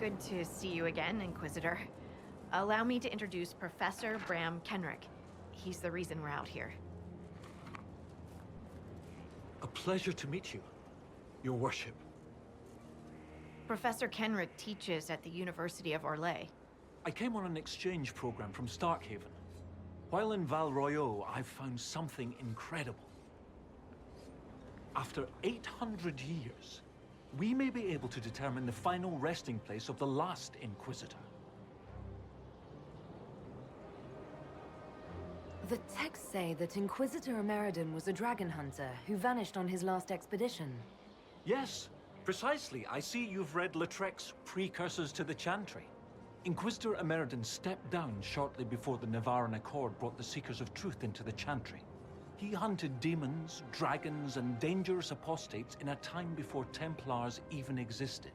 Good to see you again, Inquisitor. Allow me to introduce Professor Bram Kenrick. He's the reason we're out here. A pleasure to meet you, Your Worship. Professor Kenrick teaches at the University of Orlais. I came on an exchange program from Starkhaven. While in Val Royeaux, I've found something incredible. After 800 years, we may be able to determine the final resting place of the last Inquisitor. The texts say that Inquisitor Emeridon was a dragon hunter who vanished on his last expedition. Yes, precisely. I see you've read Lautrec's Precursors to the Chantry. Inquisitor Emeridon stepped down shortly before the Nevarran Accord brought the Seekers of Truth into the Chantry. He hunted demons, dragons, and dangerous apostates in a time before Templars even existed.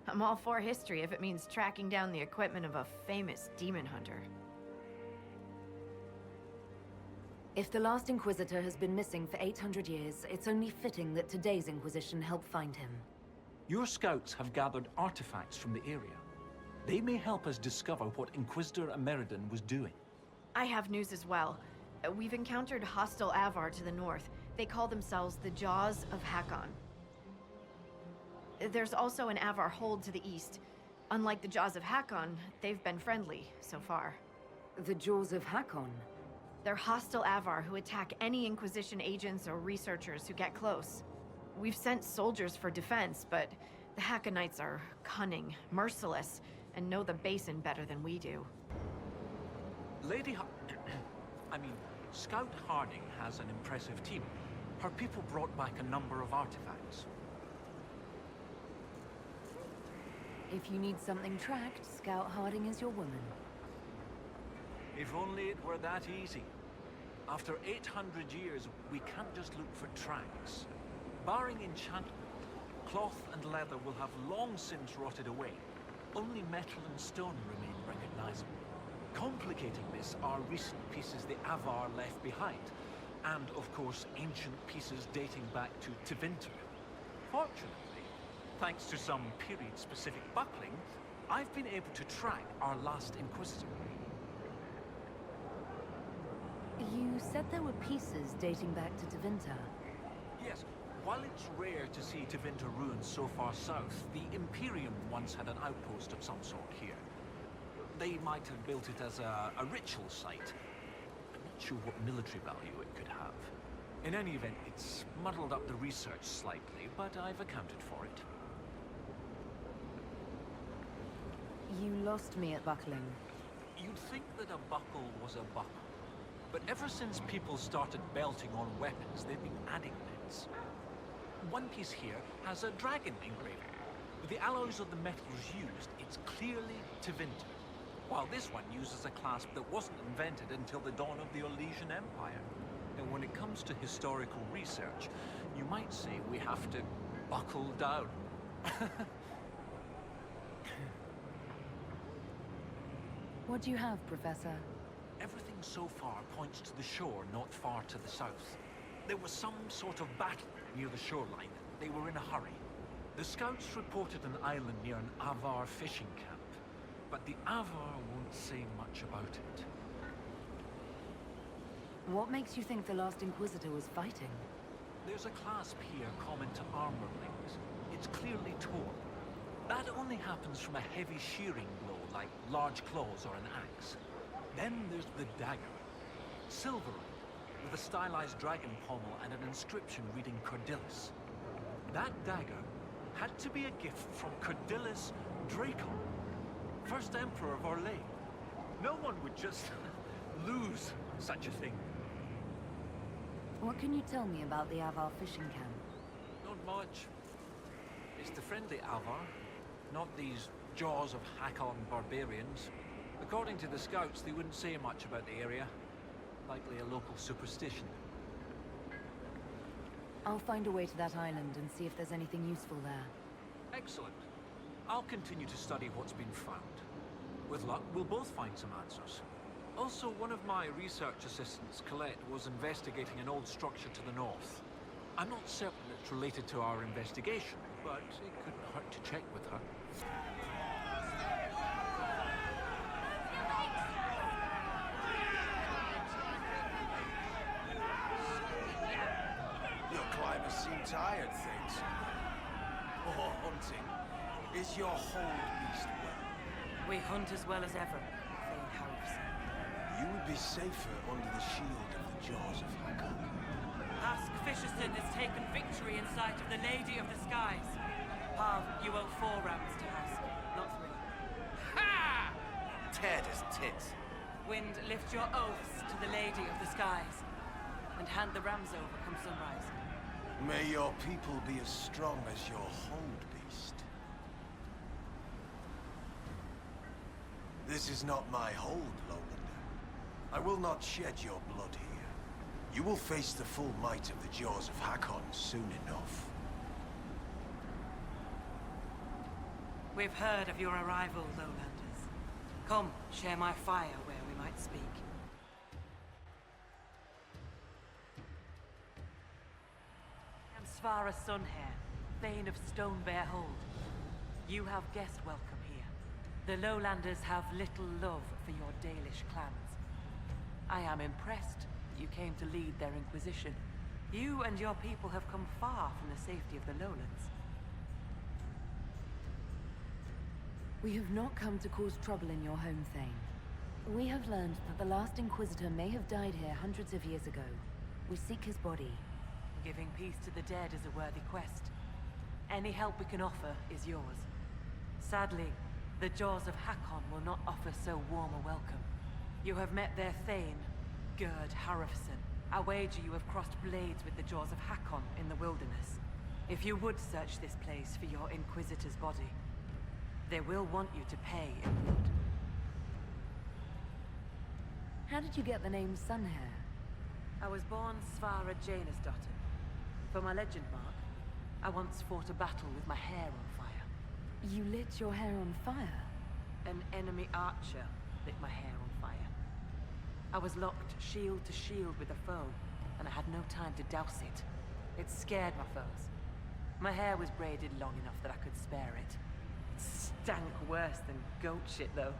I'm all for history if it means tracking down the equipment of a famous demon hunter. If the last Inquisitor has been missing for 800 years, it's only fitting that today's Inquisition help find him. Your scouts have gathered artifacts from the area. They may help us discover what Inquisitor Emeridon was doing. I have news as well. We've encountered hostile Avar to the north. They call themselves the Jaws of Hakkon. There's also an Avar hold to the east. Unlike the Jaws of Hakkon, they've been friendly so far. The Jaws of Hakkon? They're hostile Avar who attack any Inquisition agents or researchers who get close. We've sent soldiers for defense, but the Hakkonites are cunning, merciless, and know the Basin better than we do. Scout Harding has an impressive team. Her people brought back a number of artifacts. If you need something tracked, Scout Harding is your woman. If only it were that easy. After 800 years, we can't just look for tracks. Barring enchantment, cloth and leather will have long since rotted away. Only metal and stone remain recognizable. Complicating this are recent pieces the Avar left behind, and of course ancient pieces dating back to Tevinter. Fortunately, thanks to some period-specific buckling, I've been able to track our last Inquisitor. You said there were pieces dating back to Tevinter. Yes, while it's rare to see Tevinter ruins so far south, the Imperium once had an outpost of some sort here. They might have built it as a ritual site. I'm not sure what military value it could have. In any event, it's muddled up the research slightly, but I've accounted for it. You lost me at buckling. You'd think that a buckle was a buckle. But ever since people started belting on weapons, they've been adding bits. One piece here has a dragon engraving. With the alloys of the metals used, it's clearly Tevinter. While this one uses a clasp that wasn't invented until the dawn of the Orlesian Empire. And when it comes to historical research, you might say we have to buckle down. What do you have, Professor? Everything so far points to the shore not far to the south. There was some sort of battle near the shoreline. They were in a hurry. The scouts reported an island near an Avar fishing camp. But the Avar won't say much about it. What makes you think the last Inquisitor was fighting? There's a clasp here common to armorlings. It's clearly torn. That only happens from a heavy shearing blow, like large claws or an axe. Then there's the dagger. Silverite, with a stylized dragon pommel and an inscription reading Cordilis. That dagger had to be a gift from Cordilis Dracon, first Emperor of Orlais. No one would just lose such a thing. What can you tell me about the Avar fishing camp? Not much. It's the friendly Avar, not these Jaws of Hakkon barbarians. According to the scouts, they wouldn't say much about the area. Likely a local superstition. I'll find a way to that island and see if there's anything useful there. Excellent. I'll continue to study what's been found. With luck, we'll both find some answers. Also, one of my research assistants, Colette, was investigating an old structure to the north. I'm not certain it's related to our investigation, but it couldn't hurt to check with her. Your climbers seem tired, thanks. Or hunting. Is your hold beast well? We hunt as well as ever, Thane Harrison. You would be safer under the shield of the jaws of Hakkon. Hask Fisherson has taken victory in sight of the Lady of the Skies. Harv, you owe 4 rams to Hask, not 3. Ha! Tear his tits. Wind, lift your oaths to the Lady of the Skies, and hand the rams over come sunrise. May your people be as strong as your hold beast. This is not my hold, Lowlander. I will not shed your blood here. You will face the full might of the jaws of Hakkon soon enough. We've heard of your arrival, Lowlanders. Come, share my fire where we might speak. I am Svara Sunhair, Thane of Stonebear Hold. You have guest welcome here. The Lowlanders have little love for your Dalish clans. I am impressed that you came to lead their Inquisition. You and your people have come far from the safety of the Lowlands. We have not come to cause trouble in your home, Thane. We have learned that the last Inquisitor may have died here hundreds of years ago. We seek his body. Giving peace to the dead is a worthy quest. Any help we can offer is yours. Sadly, the Jaws of Hakkon will not offer so warm a welcome. You have met their Thane, Gerd Harrison. I wager you have crossed blades with the Jaws of Hakkon in the wilderness. If you would search this place for your Inquisitor's body, they will want you to pay in blood. How did you get the name Sunhair? I was born Svara Janusdottir. For my legend mark, I once fought a battle with my hair on fire. You lit your hair on fire? An enemy archer lit my hair on fire. I was locked shield to shield with a foe, and I had no time to douse it. It scared my foes. My hair was braided long enough that I could spare it. It stank worse than goat shit, though.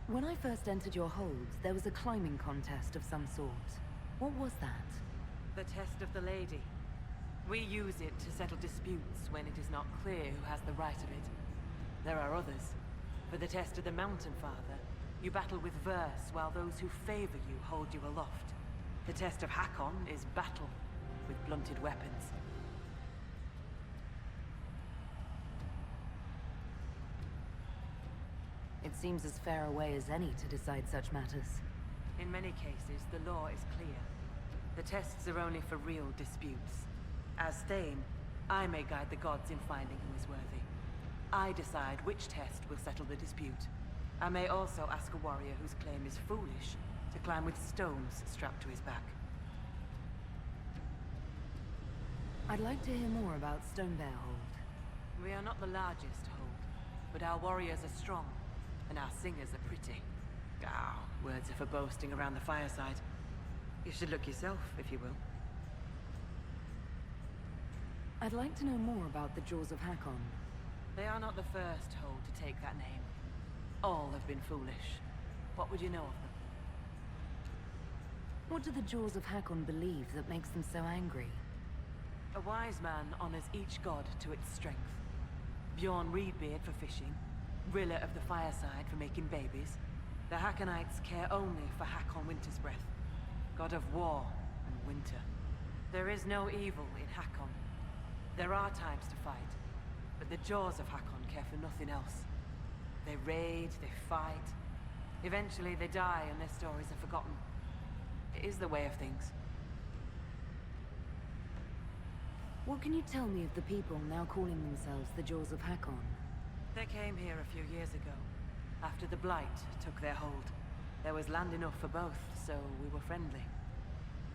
When I first entered your holds, there was a climbing contest of some sort. What was that? The test of the lady. We use it to settle disputes when it is not clear who has the right of it. There are others. For the test of the Mountain Father, you battle with verse while those who favor you hold you aloft. The test of Hakkon is battle with blunted weapons. It seems as fair a way as any to decide such matters. In many cases, the law is clear. The tests are only for real disputes. As Thane, I may guide the gods in finding who is worthy. I decide which test will settle the dispute. I may also ask a warrior whose claim is foolish to climb with stones strapped to his back. I'd like to hear more about Stonebear Hold. We are not the largest hold, but our warriors are strong, and our singers are pretty. Ah, words are for boasting around the fireside. You should look yourself, if you will. I'd like to know more about the Jaws of Hakkon. They are not the first hold to take that name. All have been foolish. What would you know of them? What do the Jaws of Hakkon believe that makes them so angry? A wise man honors each god to its strength. Bjorn Reedbeard for fishing, Rilla of the Fireside for making babies. The Hakkonites care only for Hakkon Wintersbreath, god of war and winter. There is no evil in Hakkon. There are times to fight, but the Jaws of Hakkon care for nothing else. They raid, they fight. Eventually they die and their stories are forgotten. It is the way of things. What can you tell me of the people now calling themselves the Jaws of Hakkon? They came here a few years ago, after the Blight took their hold. There was land enough for both, so we were friendly.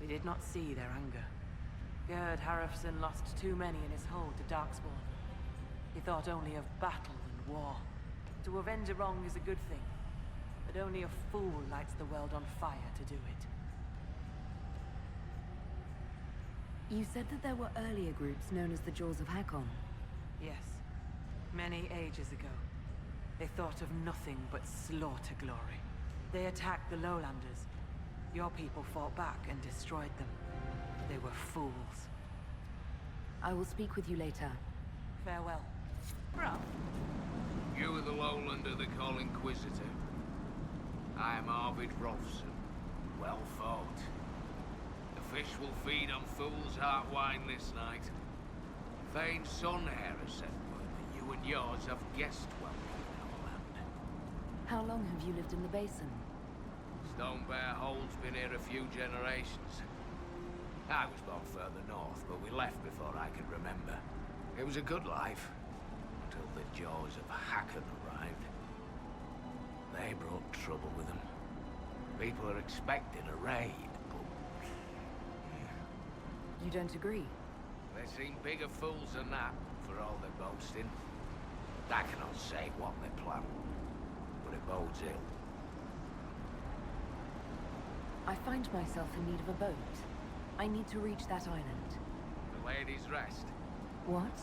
We did not see their anger. Gerd Harrison lost too many in his hold to Darkspawn. He thought only of battle and war. To avenge a wrong is a good thing, but only a fool lights the world on fire to do it. You said that there were earlier groups known as the Jaws of Hakkon. Yes, many ages ago. They thought of nothing but slaughter glory. They attacked the lowlanders. Your people fought back and destroyed them. They were fools. I will speak with you later. Farewell. Bro. You are the lowlander they call Inquisitor. I am Arvid Rolfson. Well fought. The fish will feed on fool's heart wine this night. Thane's son here has sent word that you and yours have guest welcome in our land. How long have you lived in the basin? Stone Bear Hole's been here a few generations. I was born further north, but we left before I could remember. It was a good life, until the jaws of Hakkon arrived. They brought trouble with them. People are expecting a raid, but... You don't agree? They seem bigger fools than that, for all their boasting. I cannot say what they plan, but it bodes ill. I find myself in need of a boat. I need to reach that island. The Lady's Rest. What?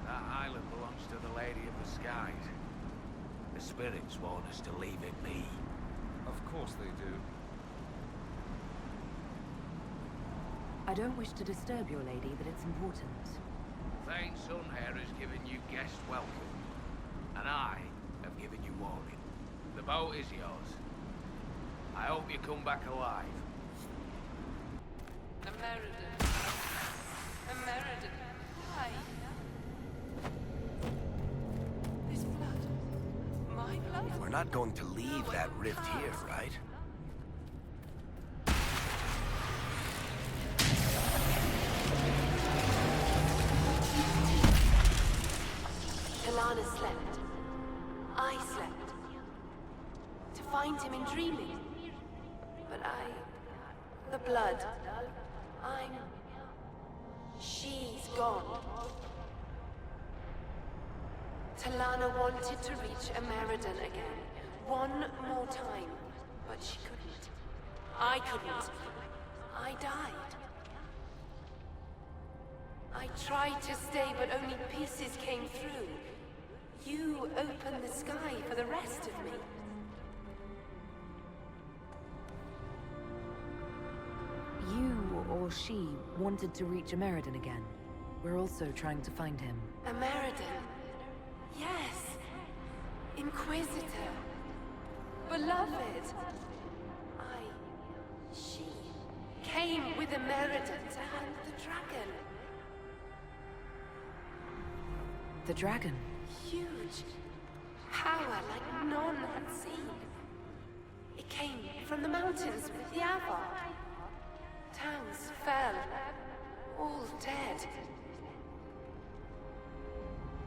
That island belongs to the Lady of the Skies. The spirits want us to leave it be. Of course they do. I don't wish to disturb your lady, but it's important. Thane's son here has given you guest welcome, and I have given you warning. The boat is yours. I hope you come back alive. American. Why? This blood. My blood? We're not going to leave that rift here, right? Talana slept. I slept. To find him in dreaming. But the blood. She's gone. Talana wanted to reach American again. One more time. But she couldn't. I couldn't. I died. I tried to stay, but only pieces came through. You opened the sky for the rest of me. You or she wanted to reach American again. We're also trying to find him. American. Yes. Inquisitor. Beloved. She came with American to hunt the dragon. The dragon? Huge. Power like none had seen. It came from the mountains with the Avar. Towns fell. All dead.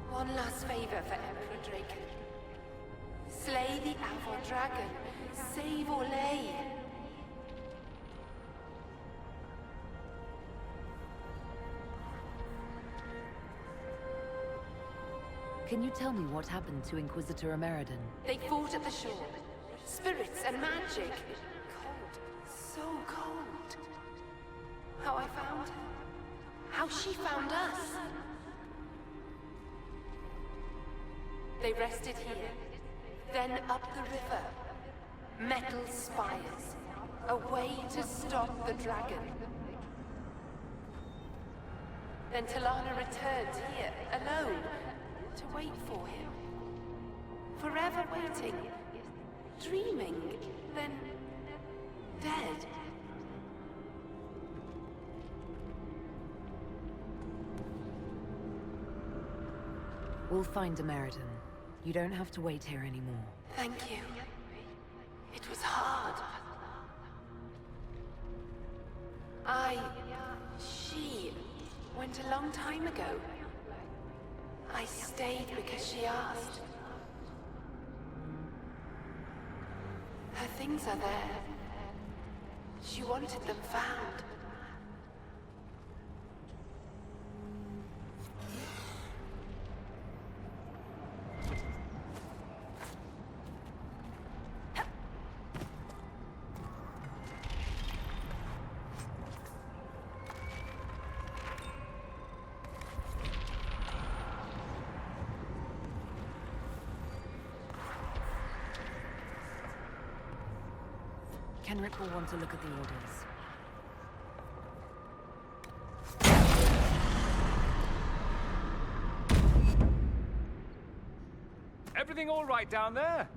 One last favor for Emperor Draken. Slay the Avar dragon. Save Orlais. Can you tell me what happened to Inquisitor American? They fought at the shore. Spirits and magic. Cold. So cold. How I found her. How she found us. They rested here. Then up the river. Metal spires. A way to stop the dragon. Then Talana returned here, alone. To wait for him. Forever waiting. Dreaming. Then... dead. We'll find American. You don't have to wait here anymore. Thank you. It was hard. She went a long time ago. I stayed because she asked. Her things are there. She wanted them found. Kenrick will want to look at the orders. Everything all right down there?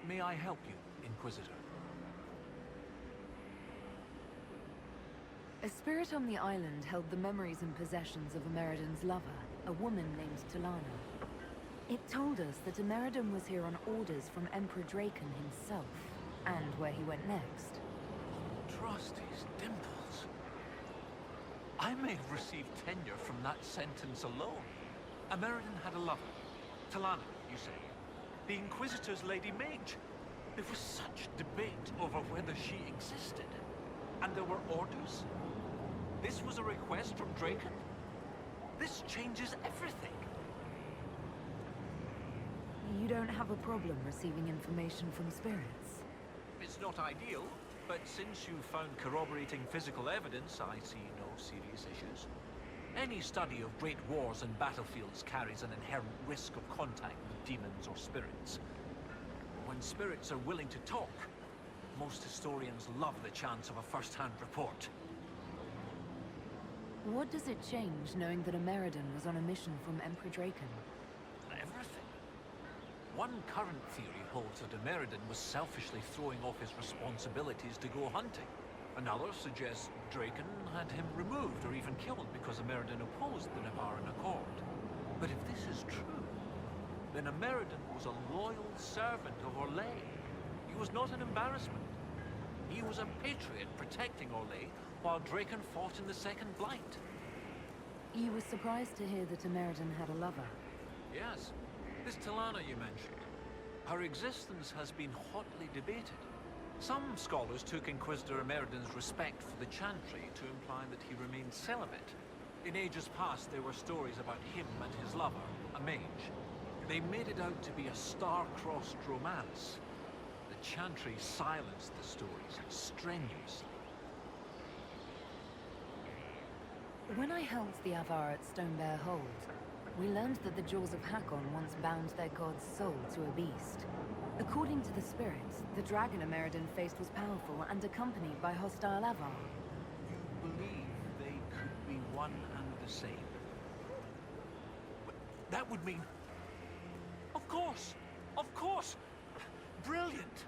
May I help you, Inquisitor? A spirit on the island held the memories and possessions of Ameridan's lover, a woman named Talana. It told us that Ameridan was here on orders from Emperor Draken himself, and where he went next. Trust his dimples. I may have received tenure from that sentence alone. Ameridan had a lover. Talana, you say? The Inquisitor's Lady Mage. There was such debate over whether she existed. And there were orders? This was a request from Draken? This changes everything. You don't have a problem receiving information from spirits? It's not ideal, but since you found corroborating physical evidence, I see no serious issues. Any study of great wars and battlefields carries an inherent risk of contact with demons or spirits. When spirits are willing to talk, most historians love the chance of a first-hand report. What does it change knowing that Ameridan was on a mission from Emperor Draken? Everything. One current theory holds that Ameridan was selfishly throwing off his responsibilities to go hunting. Another suggests Draken had him removed or even killed because Ameridan opposed the Navaran Accord. But if this is true, then Ameridan was a loyal servant of Orlais. He was not an embarrassment. He was a patriot protecting Orlais while Draken fought in the Second Blight. You were surprised to hear that Ameridan had a lover. Yes, this Talana you mentioned. Her existence has been hotly debated. Some scholars took Inquisitor Ameridan's respect for the Chantry to imply that he remained celibate. In ages past, there were stories about him and his lover, a mage. They made it out to be a star-crossed romance. The Chantry silenced the stories strenuously. When I helped the Avar at Stonebear Hold, we learned that the jaws of Hakkon once bound their god's soul to a beast. According to the spirits, the dragon Ameridan faced was powerful and accompanied by hostile Avar. You believe they could be one and the same? But that would mean... Of course! Of course! Brilliant!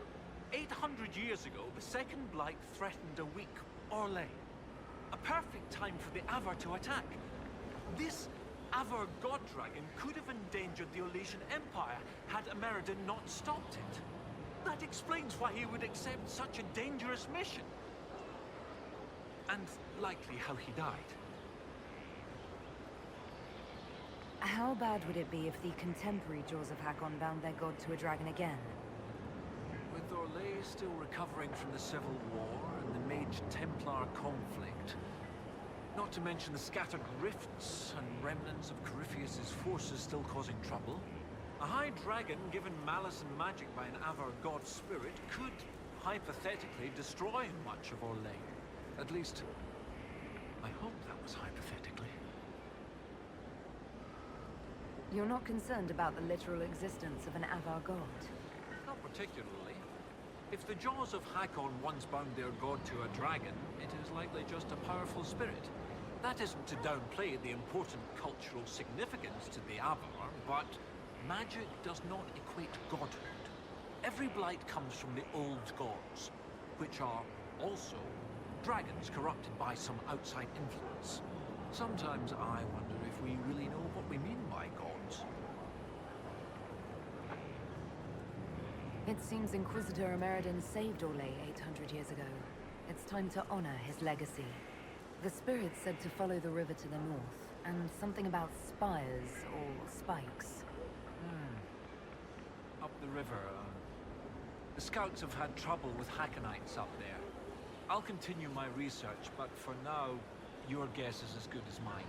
800 years ago, the Second Blight threatened a weak Orlais. A perfect time for the Avar to attack. This Avar god dragon could have endangered the Orlesian Empire had Ameridan not stopped it. That explains why he would accept such a dangerous mission. And likely how he died. How bad would it be if the contemporary jaws of Hakkon bound their god to a dragon again? With Orlais still recovering from the Civil War and the Mage-Templar conflict, not to mention the scattered rifts and remnants of Corypheus' forces still causing trouble, a high dragon given malice and magic by an Avar god spirit could, hypothetically, destroy much of Orlais. At least, I hope that was hypothetically. You're not concerned about the literal existence of an Avar god? Not particularly. If the jaws of Hakkon once bound their god to a dragon, it is likely just a powerful spirit. That isn't to downplay the important cultural significance to the Avar, but magic does not equate godhood. Every blight comes from the old gods, which are also dragons corrupted by some outside influence. Sometimes I wonder if we really know what we mean by gods. It seems Inquisitor Ameridan saved Orlais 800 years ago. It's time to honor his legacy. The spirits said to follow the river to the north, and something about spires or spikes. Up the river, The scouts have had trouble with Hakkonites up there. I'll continue my research, but for now, your guess is as good as mine.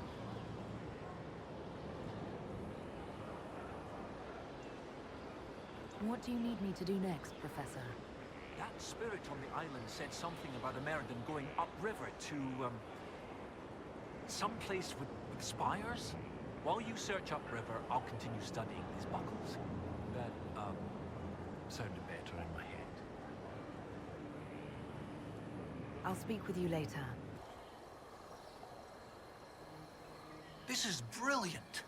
What do you need me to do next, Professor? That spirit on the island said something about American going upriver to, someplace with spires? While you search upriver, I'll continue studying these buckles. That, sounded better in my head. I'll speak with you later. This is brilliant!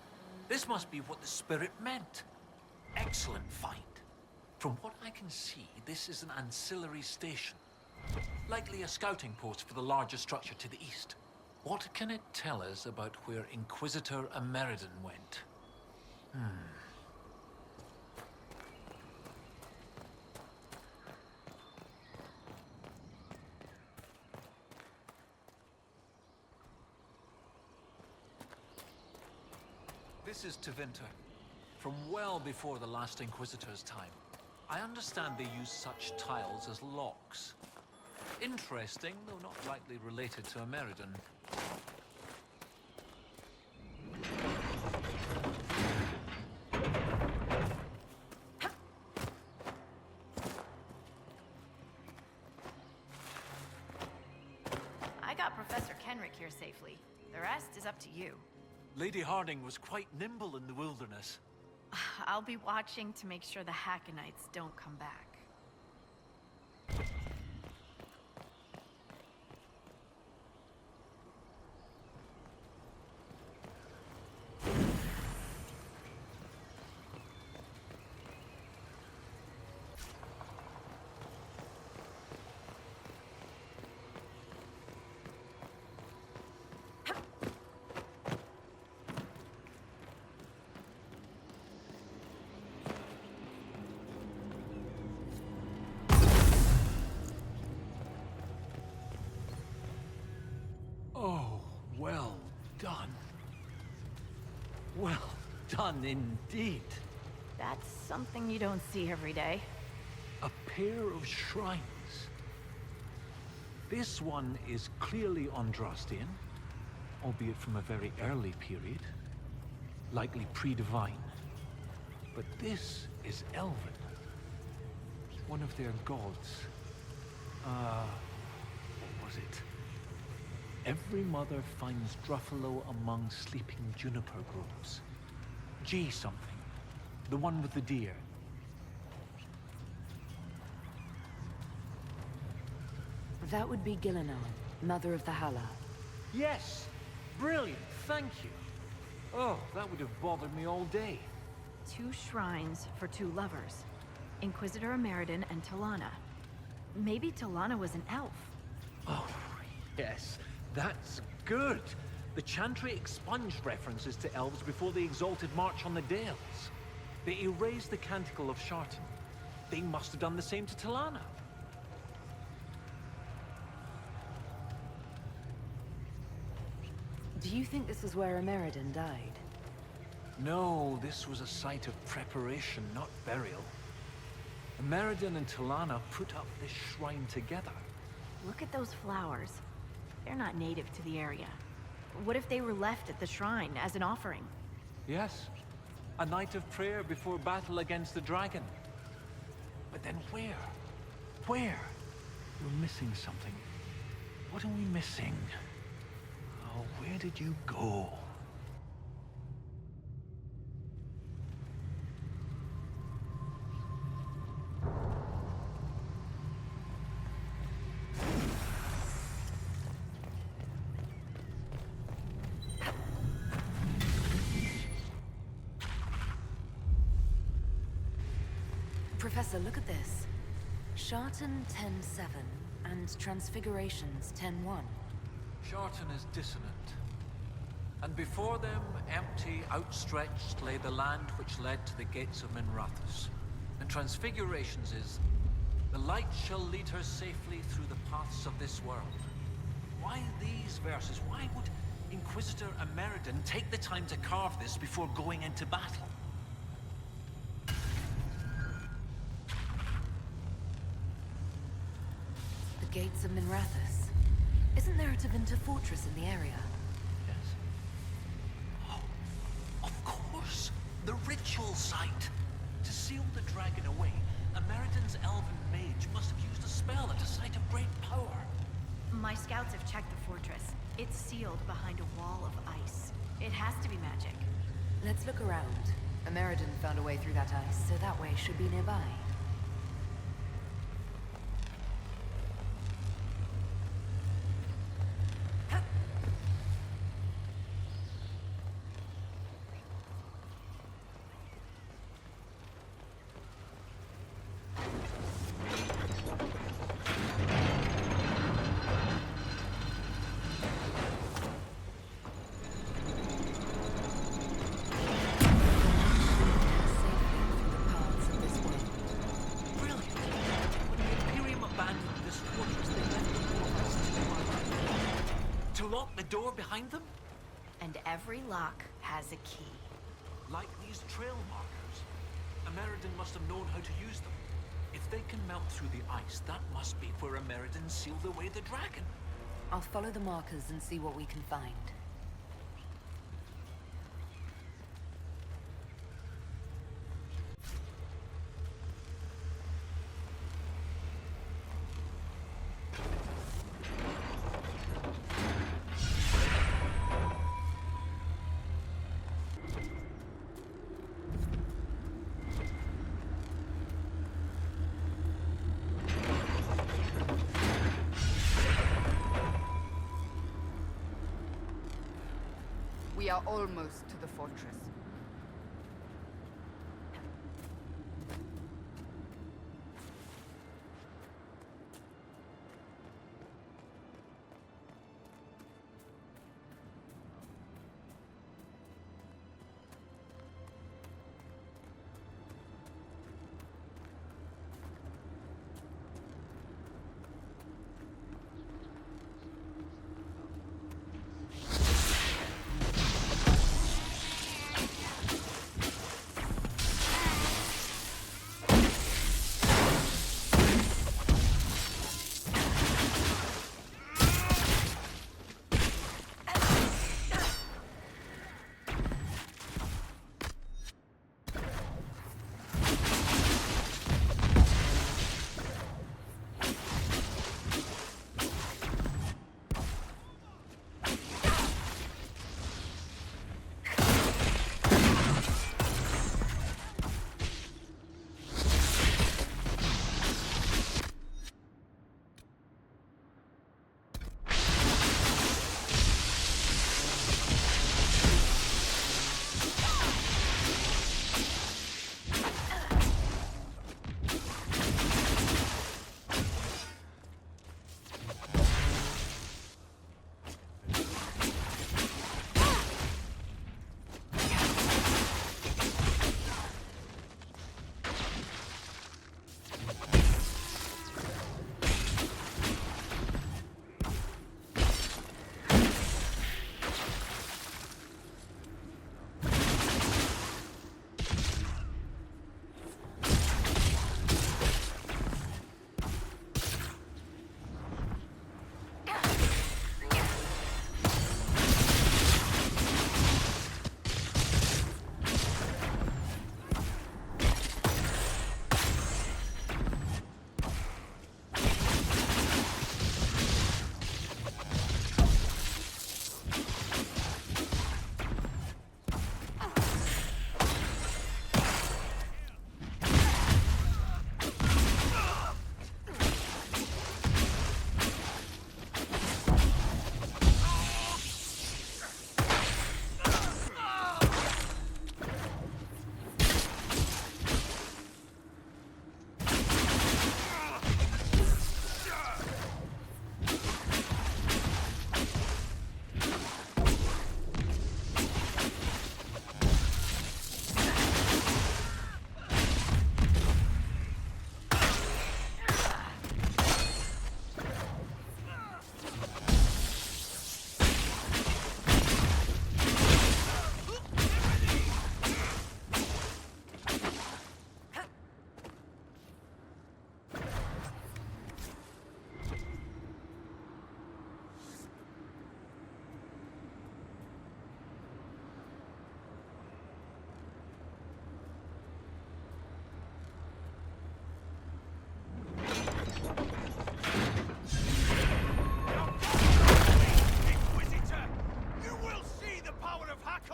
This must be what the spirit meant. Excellent find. From what I can see, this is an ancillary station. Likely a scouting post for the larger structure to the east. What can it tell us about where Inquisitor Ameridan went? This is Tevinter, from well before the last Inquisitor's time. I understand they use such tiles as locks. Interesting, though not likely related to Ameridan. I got Professor Kenrick here safely. The rest is up to you. Lady Harding was quite nimble in the wilderness. I'll be watching to make sure the Hakkonites don't come back. Oh, well done. Well done indeed. That's something you don't see every day. A pair of shrines. This one is clearly Andrastian, albeit from a very early period, likely pre-divine. But this is Elven, one of their gods. What was it? Every mother finds Druffalo among sleeping juniper groves. G something. The one with the deer. That would be Gillenan, mother of the Hala. Yes! Brilliant, thank you. Oh, that would have bothered me all day. 2 shrines for 2 lovers. Inquisitor Ameridan and Talana. Maybe Talana was an elf. Oh, yes. That's good. The Chantry expunged references to elves before the Exalted March on the Dales. They erased the Canticle of Shartan. They must have done the same to Talana. Do you think this is where Ameridan died? No, this was a site of preparation, not burial. Ameridan and Talana put up this shrine together. Look at those flowers. They're not native to the area. What if they were left at the shrine as an offering? Yes. A night of prayer before battle against the dragon. But then where? Where? We're missing something. What are we missing? Oh, where did you go? Professor, look at this. Shartan 10-7 and Transfigurations 10-1. Shartan is dissonant. And before them, empty, outstretched, lay the land which led to the gates of Minrathous. And Transfigurations is, the light shall lead her safely through the paths of this world. Why these verses? Why would Inquisitor Ameridan take the time to carve this before going into battle? gates of Minrathous. Isn't there a Tevinter fortress in the area? Yes. Oh, of course! The ritual site! To seal the dragon away, Ameridan's elven mage must have used a spell at a site of great power. My scouts have checked the fortress. It's sealed behind a wall of ice. It has to be magic. Let's look around. Ameridan found a way through that ice, so that way should be nearby. Lock the door behind them? And every lock has a key. Like these trail markers. Ameridan must have known how to use them. If they can melt through the ice, that must be where Ameridan sealed away the dragon. I'll follow the markers and see what we can find. We are almost to the fortress.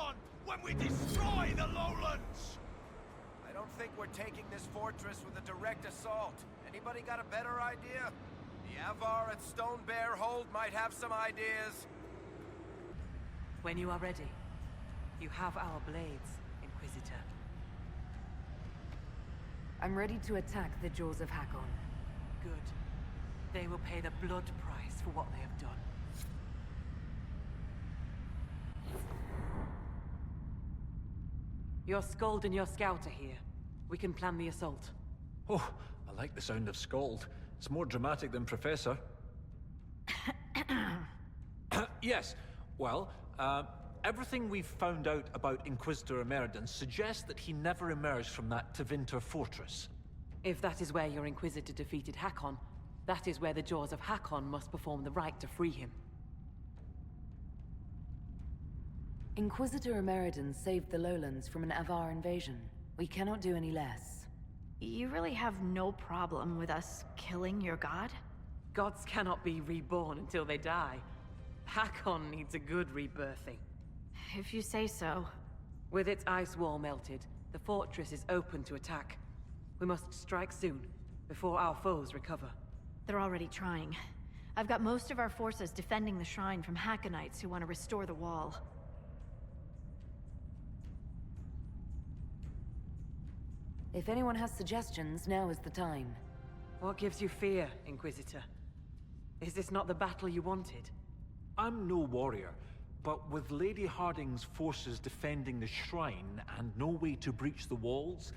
Hakkon when we destroy the lowlands! I don't think we're taking this fortress with a direct assault. Anybody got a better idea? The Avar at Stone Bear Hold might have some ideas. When you are ready, you have our blades, Inquisitor. I'm ready to attack the Jaws of Hakkon. Good. They will pay the blood price for what they have done. Your Skald and your Scout are here. We can plan the assault. Oh, I like the sound of Scald. It's more dramatic than Professor. Yes, well, everything we've found out about Inquisitor Emeridon suggests that he never emerged from that Tevinter fortress. If that is where your Inquisitor defeated Hakkon, that is where the Jaws of Hakkon must perform the rite to free him. Inquisitor Emeridon saved the lowlands from an Avar invasion. We cannot do any less. You really have no problem with us killing your god? Gods cannot be reborn until they die. Hakkon needs a good rebirthing. If you say so. With its ice wall melted, the fortress is open to attack. We must strike soon, before our foes recover. They're already trying. I've got most of our forces defending the shrine from Hakkonites who want to restore the wall. If anyone has suggestions, now is the time. What gives you fear, Inquisitor? Is this not the battle you wanted? I'm no warrior, but with Lady Harding's forces defending the shrine and no way to breach the walls...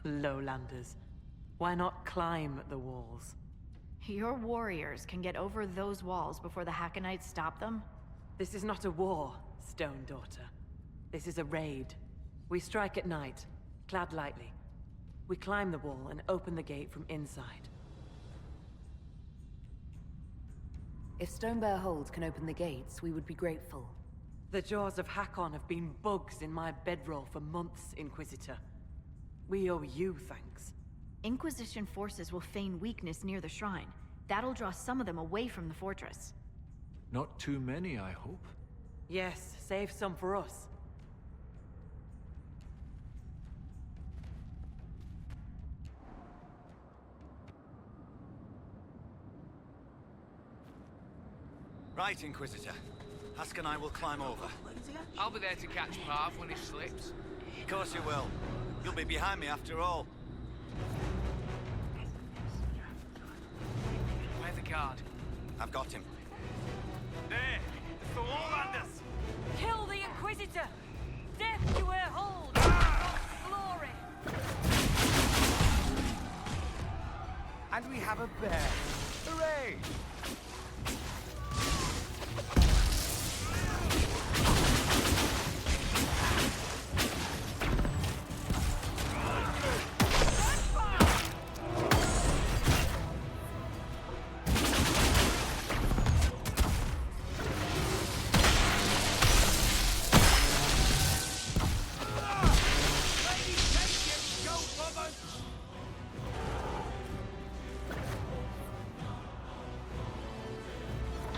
Lowlanders. Why not climb the walls? Your warriors can get over those walls before the Hakkonites stop them? This is not a war, Stone Daughter. This is a raid. We strike at night, clad lightly. We climb the wall and open the gate from inside. If Stone Bear Hold can open the gates, we would be grateful. The Jaws of Hakkon have been bugs in my bedroll for months, Inquisitor. We owe you thanks. Inquisition forces will feign weakness near the shrine. That'll draw some of them away from the fortress. Not too many, I hope. Yes, save some for us. Right, Inquisitor. Hask and I will climb over. I'll be there to catch Parv when he slips. Of course you will. You'll be behind me after all. Where the guard? I've got him. There! It's the Lowlanders! Kill the Inquisitor! Death to her hold! God's glory! And we have a bear! Hooray!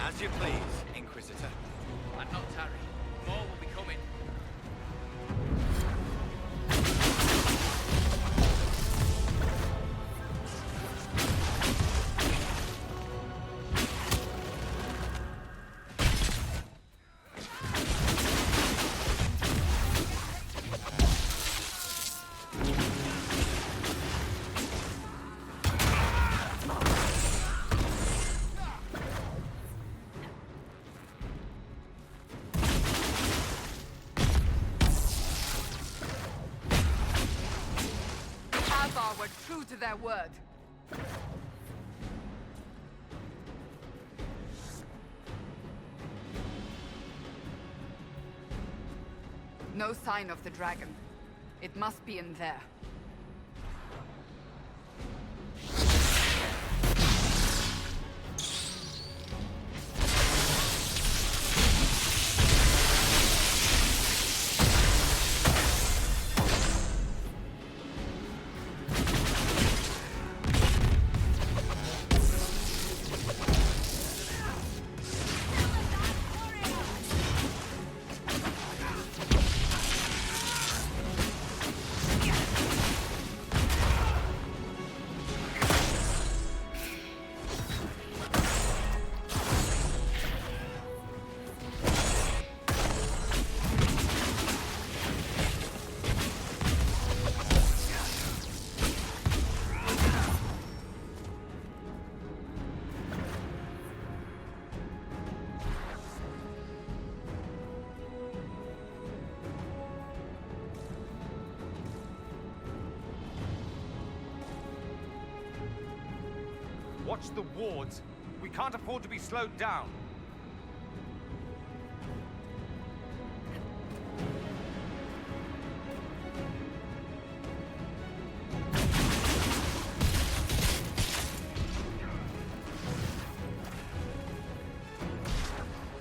As you please, Inquisitor. And not tarry. More will be coming. Were true to their word. No sign of the dragon. It must be in there. Watch the wards. We can't afford to be slowed down.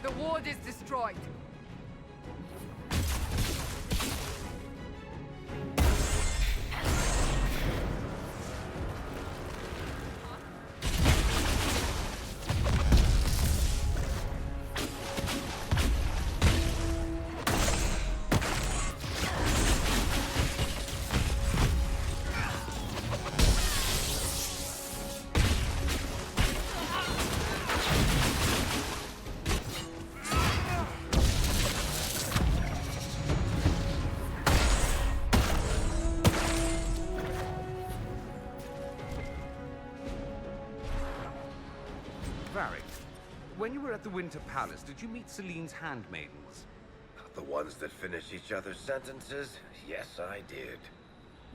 The ward is destroyed. When you were at the Winter Palace, did you meet Celine's handmaidens? The ones that finish each other's sentences? Yes, I did.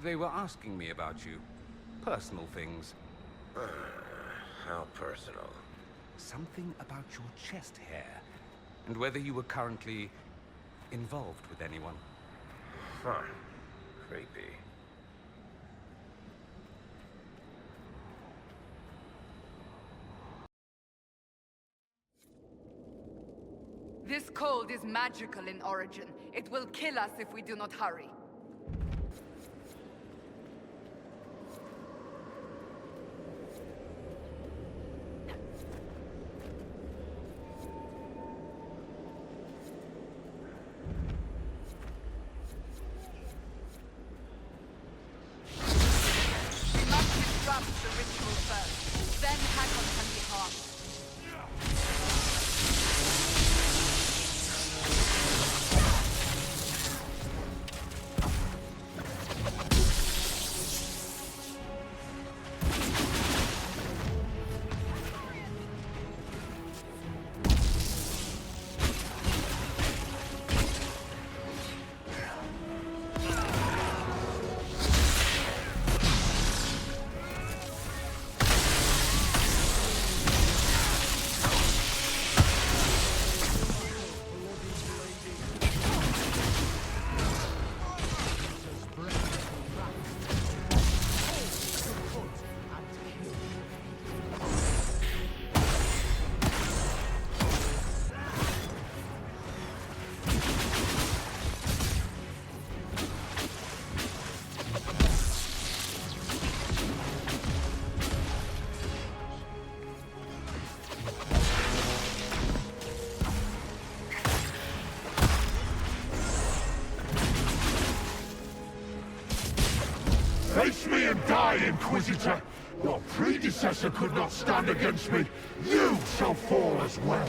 They were asking me about you. Personal things. How personal? Something about your chest hair. And whether you were currently involved with anyone. Huh. Creepy. This cold is magical in origin. It will kill us if we do not hurry. We must disrupt the ritual first. Then Hakkon can be harmed. Face me and die, Inquisitor! Your predecessor could not stand against me. You shall fall as well.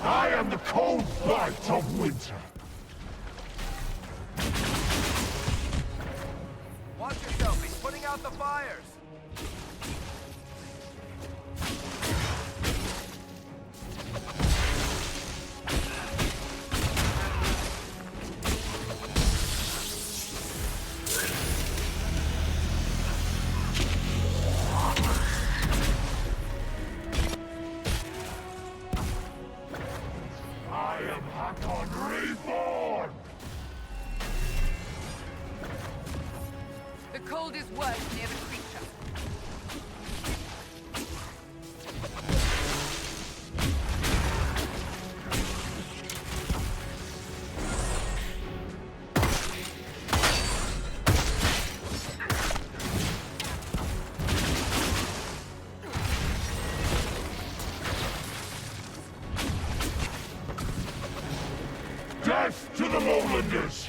I am the cold blight of winter. Watch yourself, he's putting out the fires! I am Hakkon Reborn! Death to the Lowlanders!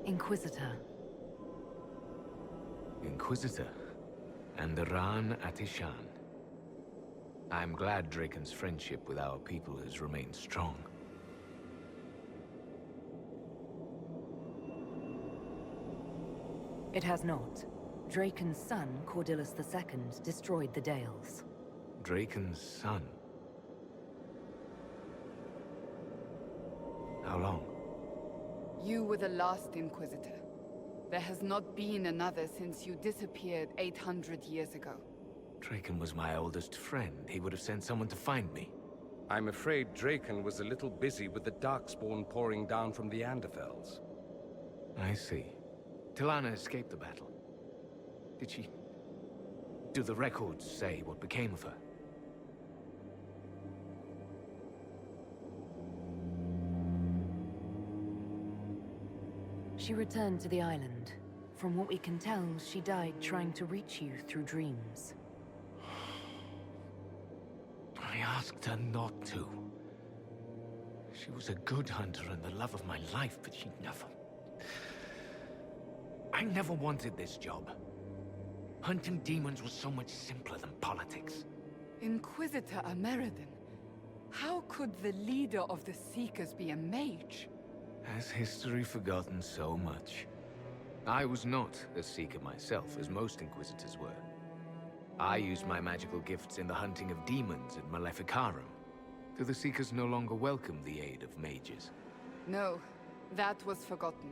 Inquisitor. Inquisitor. And Ran Atishan. I'm glad Draken's friendship with our people has remained strong. It has not. Draken's son, Cordillus II, destroyed the Dales. Draken's son? How long? You were the last Inquisitor. There has not been another since you disappeared 800 years ago. Draken was my oldest friend. He would have sent someone to find me. I'm afraid Draken was a little busy with the Darkspawn pouring down from the Anderfells. I see. Tilana escaped the battle. Did she... Do the records say what became of her? She returned to the island. From what we can tell, she died trying to reach you through dreams. I asked her not to. She was a good hunter and the love of my life, but she never... I never wanted this job. Hunting demons was so much simpler than politics. Inquisitor Ameridan, how could the leader of the Seekers be a mage? Has history forgotten so much? I was not a Seeker myself, as most Inquisitors were. I used my magical gifts in the hunting of demons at Maleficarum. Do the Seekers no longer welcome the aid of mages? No, that was forgotten.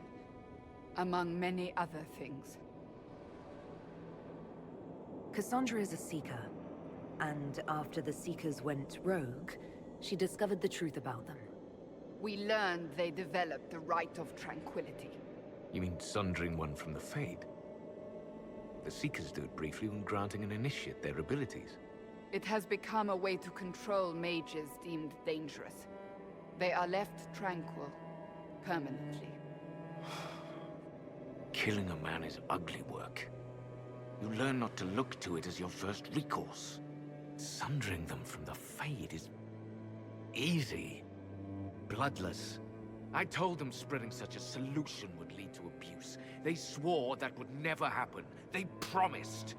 Among many other things. Cassandra is a Seeker, and after the Seekers went rogue, she discovered the truth about them. We learned they developed the Right of Tranquility. You mean sundering one from the Fade? The Seekers do it briefly when granting an initiate their abilities. It has become a way to control mages deemed dangerous. They are left tranquil, permanently. Killing a man is ugly work. You learn not to look to it as your first recourse. Sundering them from the Fade is... easy. Bloodless. I told them spreading such a solution would lead to abuse. They swore that would never happen. They promised.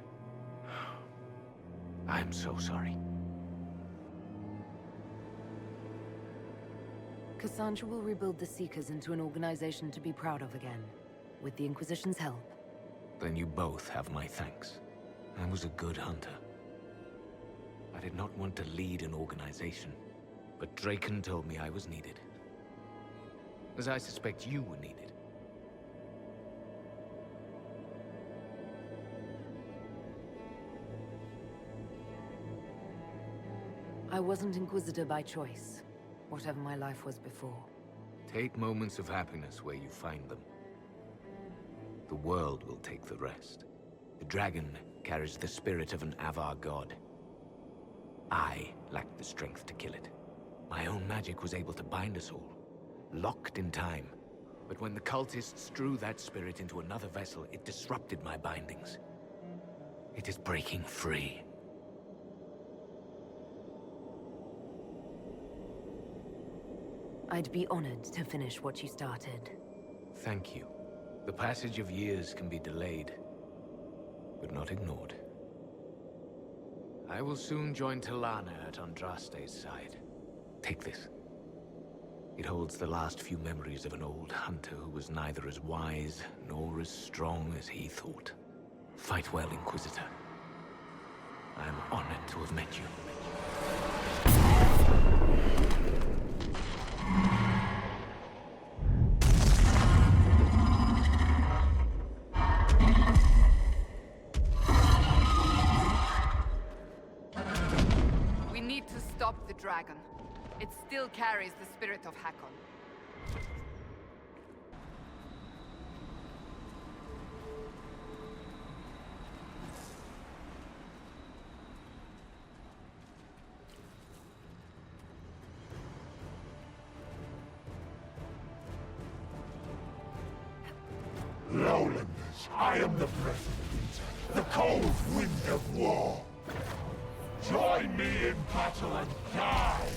I'm so sorry. Cassandra will rebuild the Seekers into an organization to be proud of again, with the Inquisition's help. Then you both have my thanks. I was a good hunter. I did not want to lead an organization, but Draken told me I was needed. As I suspect you were needed. I wasn't Inquisitor by choice, whatever my life was before. Take moments of happiness where you find them. The world will take the rest. The dragon carries the spirit of an Avar god. I lacked the strength to kill it. My own magic was able to bind us all, locked in time. But when the cultists drew that spirit into another vessel, it disrupted my bindings. It is breaking free. I'd be honored to finish what you started. Thank you. The passage of years can be delayed, but not ignored. I will soon join Talana at Andraste's side. Take this. It holds the last few memories of an old hunter who was neither as wise nor as strong as he thought. Fight well, Inquisitor. I am honored to have met you. We need to stop the dragon. It still carries the spirit of Hakkon. Lowlanders, I am the breath of winter, the cold wind of war. Join me in battle and die!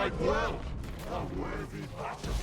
fight well. A worthy battle.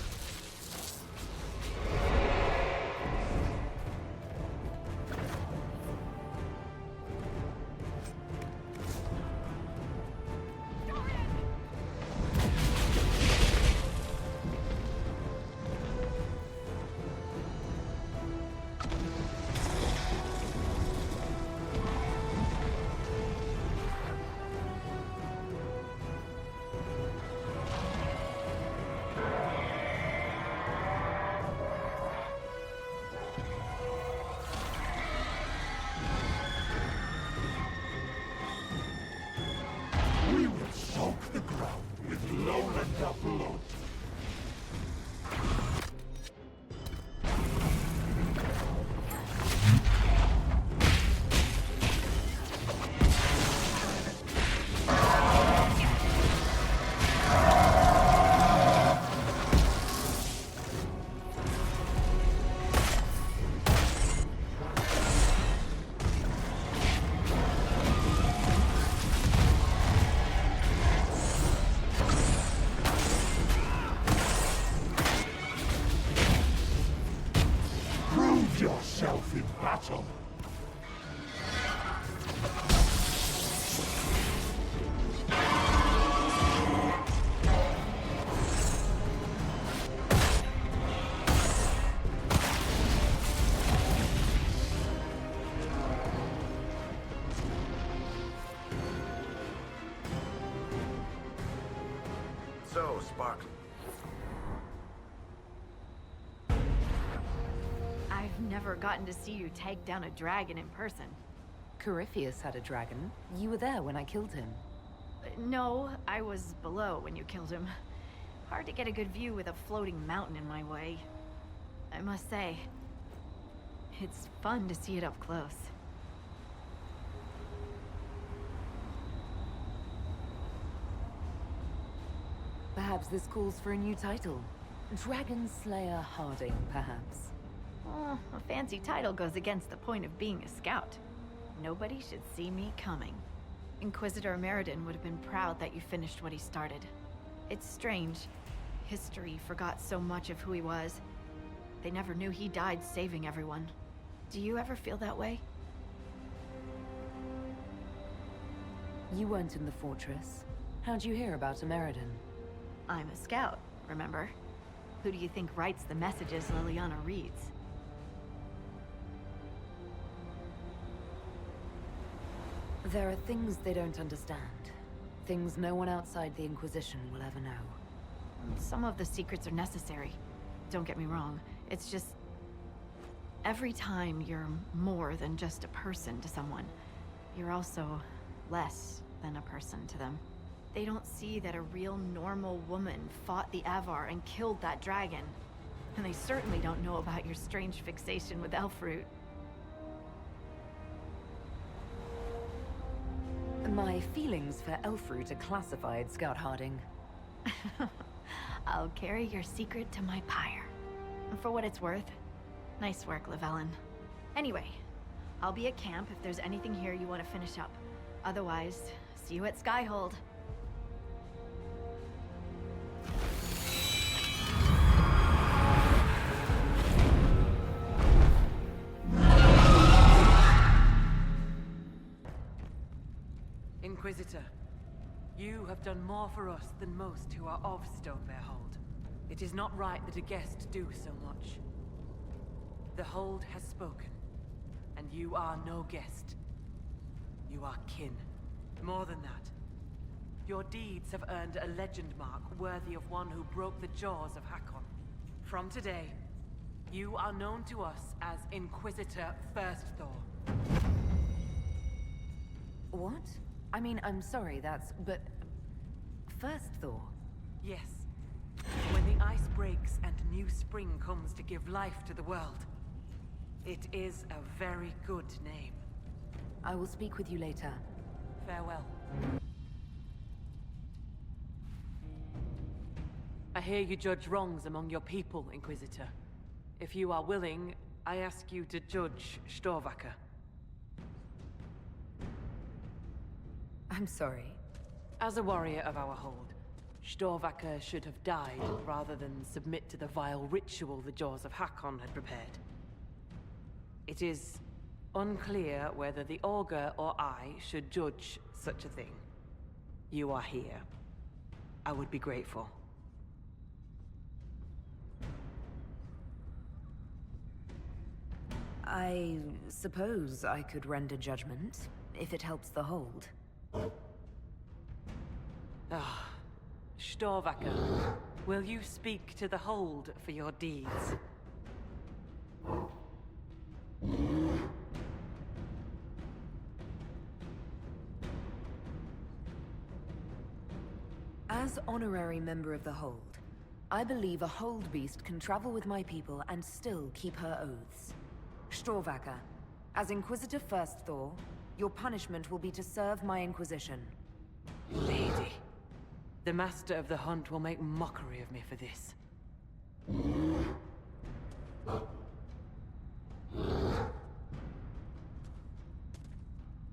We will soak the ground with Lowlander blood. Prove yourself in battle. So, Sparkle. I've never gotten to see you take down a dragon in person. Corypheus had a dragon. You were there when I killed him. No, I was below when you killed him. Hard to get a good view with a floating mountain in my way. I must say, it's fun to see it up close. Perhaps this calls for a new title. Dragon Slayer Harding, perhaps. Oh, a fancy title goes against the point of being a scout. Nobody should see me coming. Inquisitor Meriden would have been proud that you finished what he started. It's strange. History forgot so much of who he was. They never knew he died saving everyone. Do you ever feel that way? You weren't in the fortress. How'd you hear about Meriden? I'm a scout, remember? Who do you think writes the messages Liliana reads? There are things they don't understand. Things no one outside the Inquisition will ever know. Some of the secrets are necessary. Don't get me wrong. It's just... every time you're more than just a person to someone, you're also less than a person to them. They don't see that a real normal woman fought the Avar and killed that dragon. And they certainly don't know about your strange fixation with Elfroot. My feelings for Elfroot are classified, Scout Harding. I'll carry your secret to my pyre. And for what it's worth, nice work, Llewellyn. Anyway, I'll be at camp if there's anything here you want to finish up. Otherwise, see you at Skyhold. Inquisitor, you have done more for us than most who are of Stonebear Hold. It is not right that a guest do so much. The Hold has spoken, and you are no guest. You are kin. More than that, your deeds have earned a legend mark worthy of one who broke the jaws of Hakkon. From today, you are known to us as Inquisitor First Thor. What? I mean, I'm sorry, but... First Thor? Yes. When the ice breaks and new spring comes to give life to the world, it is a very good name. I will speak with you later. Farewell. I hear you judge wrongs among your people, Inquisitor. If you are willing, I ask you to judge Storvacker. I'm sorry. As a warrior of our hold, Storvaker should have died rather than submit to the vile ritual the Jaws of Hakkon had prepared. It is unclear whether the Augur or I should judge such a thing. You are here. I would be grateful. I suppose I could render judgment, if it helps the hold. Ah, Storvaker, will you speak to the hold for your deeds? As honorary member of the Hold, I believe a Hold Beast can travel with my people and still keep her oaths. Storvaker, as Inquisitor First Thor, your punishment will be to serve my Inquisition. Lady, the Master of the Hunt will make mockery of me for this.